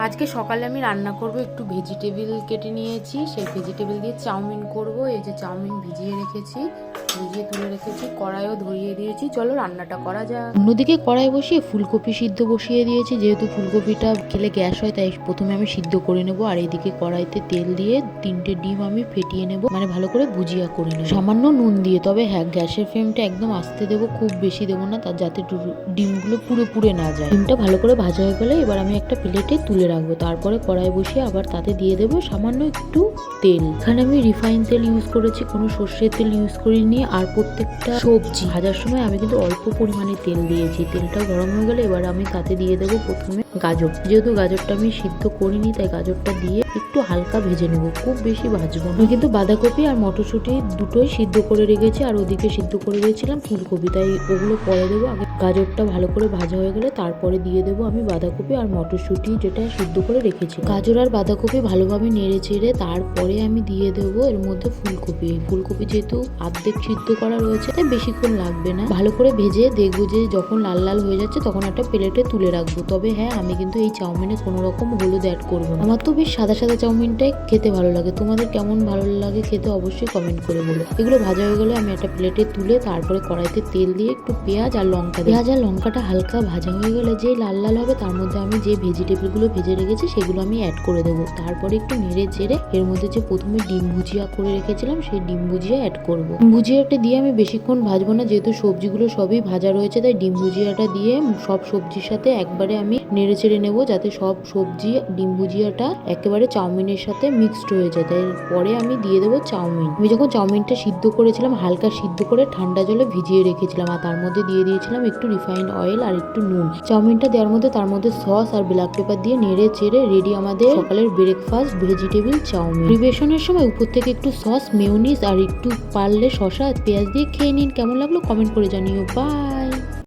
আজকে সকালে আমি রান্না করব, একটু ভেজিটেবল কেটে নিয়েছি, সেই ভেজিটেবল দিয়ে চাউমিন করব। এই যে চাউমিন ভিজিয়ে তুলে রেখেছি, কড়াইও ধরিয়ে দিয়েছি। চলো রান্নাটা করা যাক। অন্যদিকে কড়াই বসিয়ে ফুলকপি সিদ্ধ বসিয়ে দিয়েছি। যেহেতু ফুলকপিটা খেলে গ্যাস হয়, তাই প্রথমে আমি সিদ্ধ করে নেব। আর এইদিকে কড়াইতে তেল দিয়ে 3টে ডিম আমি ফেটিয়ে নেব, মানে ভালো করে ভুজিয়া করে নেব, সামান্য নুন দিয়ে। তবে হ্যাঁ, গ্যাসের ফ্লেমটা একদম আস্তে দেবো, খুব বেশি দেবো না, তার যাতে ডিমগুলো পুড়ে না যায়। ডিমটা ভালো করে ভাজা হয়ে গেলে এবার আমি একটা প্লেটে তুলে রাখবো। তারপরে কড়াই বসিয়ে আবার তাতে দিয়ে দেবো সামান্য একটু তেল। এখানে আমি রিফাইন তেল ইউজ করেছি, কোনো সর্ষের তেল ইউজ করিনি। আর প্রত্যেকটা সবজি ভাজার সময় আমি কিন্তু অল্প পরিমাণে তেল দিয়েছি। তেলটা গরম হয়ে গেলে এবার আমি তাতে দিয়ে দেবো প্রথমে গাজর। যেহেতু গাজরটা আমি সিদ্ধ করিনি, তাই গাজরটা দিয়ে একটু হালকা ভেজে নেবো, খুব বেশি ভাজবো না। কিন্তু বাঁধাকপি আর মটরশুঁটি দুটোই সিদ্ধ করে রেখেছি, আর ওদিকে সিদ্ধ করে রেখেছিলাম ফুলকপি, তাই ওগুলো পরে দেবো। আগে গাজরটা ভালো করে ভাজা হয়ে গেলে তারপরে দিয়ে দেবো আমি বাঁধাকপি আর মটরশুঁটি যেটা সিদ্ধ করে রেখেছি। গাজর আর বাঁধাকপি ভালোভাবে নেড়ে চেড়ে তারপরে আমি দিয়ে দেবো এর মধ্যে ফুলকপি। ফুলকপি যেহেতু অর্ধেক সিদ্ধ করা রয়েছে, তাই বেশিক্ষণ লাগবে না। ভালো করে ভেজে দেখবো যে যখন লাল লাল হয়ে যাচ্ছে তখন একটা প্লেটে তুলে রাখবো। তবে হ্যাঁ, আমি কিন্তু এই চাউমিনে কোনো রকম হলুদ অ্যাড করবো না। আমার তো বেশ সাদা সাদা চাউমিনটাই খেতে ভালো লাগে। তোমাদের কেমন ভালো লাগে খেতে অবশ্যই কমেন্ট করে বলো। এগুলো ভাজা হয়ে গেলে আমি একটা প্লেটে তুলে তারপরে কড়াইতে তেল দিয়ে একটু পেঁয়াজ আর লঙ্কাটা হালকা ভাজা হয়ে গেলে যে লাল লাল হবে, তার মধ্যে আমি যে ভেজিটেবলগুলো ভেজে রেখেছি সেগুলো আমি অ্যাড করে দেবো। তারপরে একটু নেড়ে চেড়ে এর মধ্যে যে প্রথমে ডিম ভুজিয়া করে রেখেছিলাম সেই ডিম ভুজিয়া অ্যাড করবো। ভুজিয়াটা দিয়ে আমি বেশিক্ষণ ভাজবো না, যেহেতু সবজিগুলো সবই ভাজা রয়েছে, তাই ডিম ভুজিয়াটা দিয়ে সব সবজির সাথে একবারে আমি নেড়ে চেড়ে নেবো, যাতে সব সবজি ডিম ভুজিয়াটা একেবারে চাউমিনের সাথে মিক্সড হয়ে যায়। তাই পরে আমি দিয়ে দেবো চাউমিন। আমি যখন চাউমিনটা সিদ্ধ করেছিলাম, হালকা সিদ্ধ করে ঠান্ডা জলে ভিজিয়ে রেখেছিলাম, আর তার মধ্যে দিয়ে দিয়েছিলাম একটু রিফাইন্ড অয়েল আর একটু নুন। চাউমিনটা দেওয়ার মধ্যে তার মধ্যে সস আর ব্ল্যাক পেপার দিয়ে নেড়ে চেড়ে রেডি আমাদের সকালের ব্রেকফাস্ট ভেজিটেবল চাউমিন। পরিবেশনের সময় উপর থেকে একটু সস, মেয়োনিজ আর একটু পারলে শসা পেঁয়াজ দিয়ে খেয়ে নিন। কেমন লাগলো কমেন্ট করে জানিও। বাই।